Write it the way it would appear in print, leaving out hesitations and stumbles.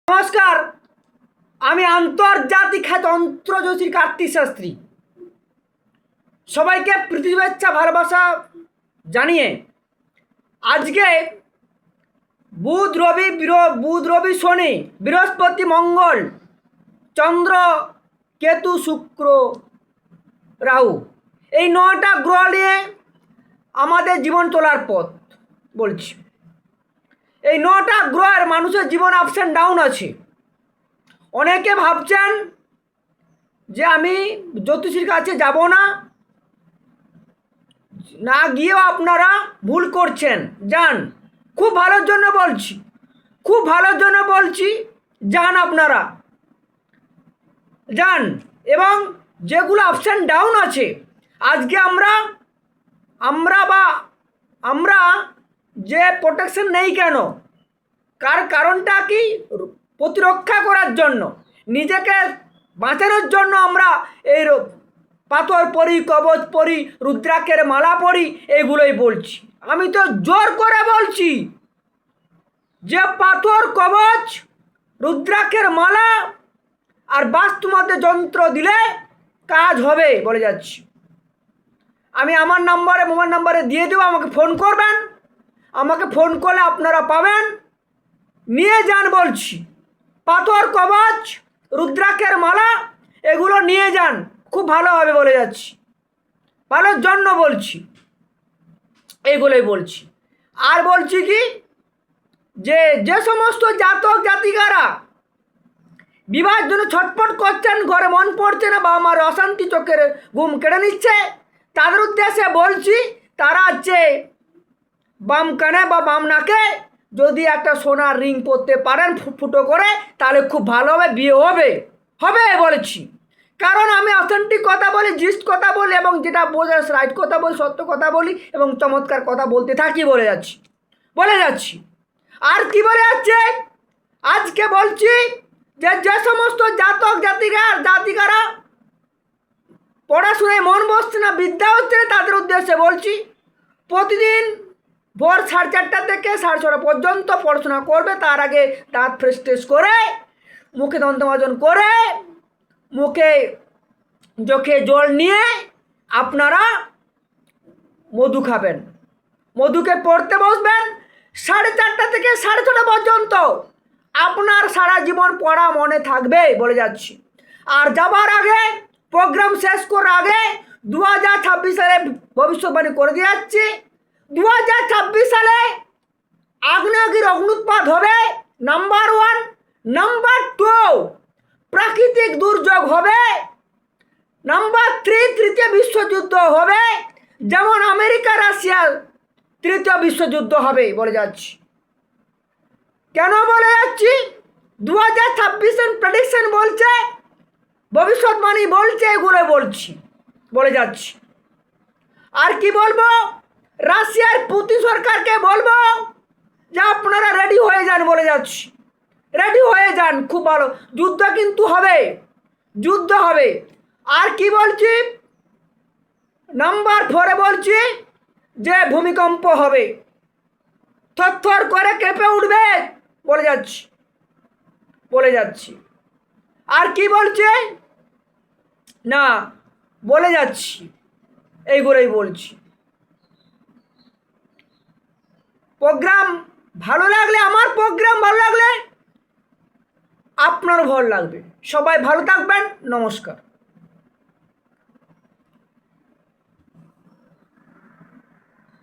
নমস্কার, আমি আন্তর্জাতিক খ্যাত অন্ত্রজ্যোতির কার্তিক শাস্ত্রী। সবাইকে প্রীতি শুভেচ্ছা ভালোবাসা জানিয়ে আজকে বুধ রবি শনি বৃহস্পতি মঙ্গল চন্দ্র কেতু শুক্র রাহু এই 9টা গ্রহ নিয়ে আমাদের জীবন চলার পথ বলছি। এই 9টা গ্রহের মানুষের জীবন আপস অ্যান্ড ডাউন আছে। অনেকে ভাবছেন যে আমি জ্যোতিষীর কাছে যাব না, না গিয়েও আপনারা ভুল করছেন। যান, খুব ভালোর জন্য বলছি, খুব ভালোর জন্য বলছি। যান, আপনারা যান। এবং যেগুলো আপস অ্যান্ড ডাউন আছে, আজকে আমরা যে প্রোটেকশন নেই কেন, কারণটা কি? প্রতিরক্ষা করার জন্য, নিজেকে বাঁচানোর জন্য আমরা এই পাথর পরি, কবচ পরি, রুদ্রাক্ষের মালা পরি, এইগুলোই বলছি। আমি তো জোর করে বলছি যে পাথর, কবচ, রুদ্রাক্ষের মালা আর বাস্তুমতে যন্ত্র দিলে কাজ হবে বলে যাচ্ছি। আমি আমার মোবাইল নাম্বারে দিয়ে দেবো, আমাকে ফোন করবেন। আমাকে ফোন করলে আপনারা পাবেন। নিয়ে যান বলছি। পাথর, কবচ, রুদ্রাক্ষের মালা এগুলো নিয়ে যান, খুব ভালো হবে বলে যাচ্ছি। ভালোর জন্য বলছি, এইগুলোই বলছি। আর বলছি কি, যে সমস্ত জাতক জাতিকারা বিবাহের জন্য ছটফট করছেন, ঘরে মন পড়ছে না, বাবা মার অশান্তি, চোখের ঘুম কেড়ে নিচ্ছে, তাদের উদ্দেশ্যে বলছি, তারা হচ্ছে বাম কানে বা বাম নাকে যদি একটা সোনার রিং পরতে পারেন ফুটো করে, তাহলে খুব ভালো হবে, বিয়ে হবে বলেছি। কারণ আমি অথেন্টিক কথা বলি, জিস্ট কথা বলি, এবং যেটা বোঝা রাইট কথা বলি, সত্য কথা বলি, এবং চমৎকার কথা বলতে থাকি বলে যাচ্ছি। আর কি বলে যাচ্ছে, আজকে বলছি যে সমস্ত জাতক জাতিকারা পড়াশোনায় মন বসছে না, বিদ্যা হচ্ছে না, তাদের উদ্দেশ্যে বলছি, প্রতিদিন ভোর 4:30 থেকে 6:30 পর্যন্ত পড়াশোনা করবে। তার আগে দাঁত ফ্রেশ করে, মুখে দন্তমাজন করে, মুখে চোখে জল নিয়ে আপনারা মধু খাবেন। মধুকে পড়তে বসবেন 4:30 থেকে 6:30 পর্যন্ত। আপনার সারা জীবন পড়া মনে থাকবে বলে যাচ্ছি। আর যাবার আগে, প্রোগ্রাম শেষ করার আগে 2026 সালে ভবিষ্যৎবাণী করে দিয়ে যাচ্ছি। 2026 সালে আগ্নেয়গিরি অগ্নুৎপাত হবে, নাম্বার 1। নাম্বার 2, প্রাকৃতিক দুর্যোগ হবে। নাম্বার 3, তৃতীয় বিশ্বযুদ্ধ হবে, যেমন আমেরিকা রাশিয়ার তৃতীয় বিশ্বযুদ্ধ হবে বলে যাচ্ছি। কেন বলে যাচ্ছি? 2026 প্রেডিকশন বলছে, ভবিষ্যৎবাণী বলছে, এগুলো বলে যাচ্ছি। আর কি বলবো, রাশিয়ার পুতিন সরকারকে বলবো যে আপনারা রেডি হয়ে যান বলে যাচ্ছি। রেডি হয়ে যান, খুব ভালো যুদ্ধ কিন্তু হবে, যুদ্ধ হবে। আর কি বলছি, নাম্বার 4 বলছি যে ভূমিকম্প হবে, থরথর করে কেঁপে উঠবে বলে যাচ্ছি। আর কি বলছে না, বলে যাচ্ছি, এইগুলোই বলছি। প্রোগ্রাম ভালো লাগলে, আমার প্রোগ্রাম ভালো লাগলে আপনারও ভালো লাগবে। সবাই ভালো থাকবেন। নমস্কার।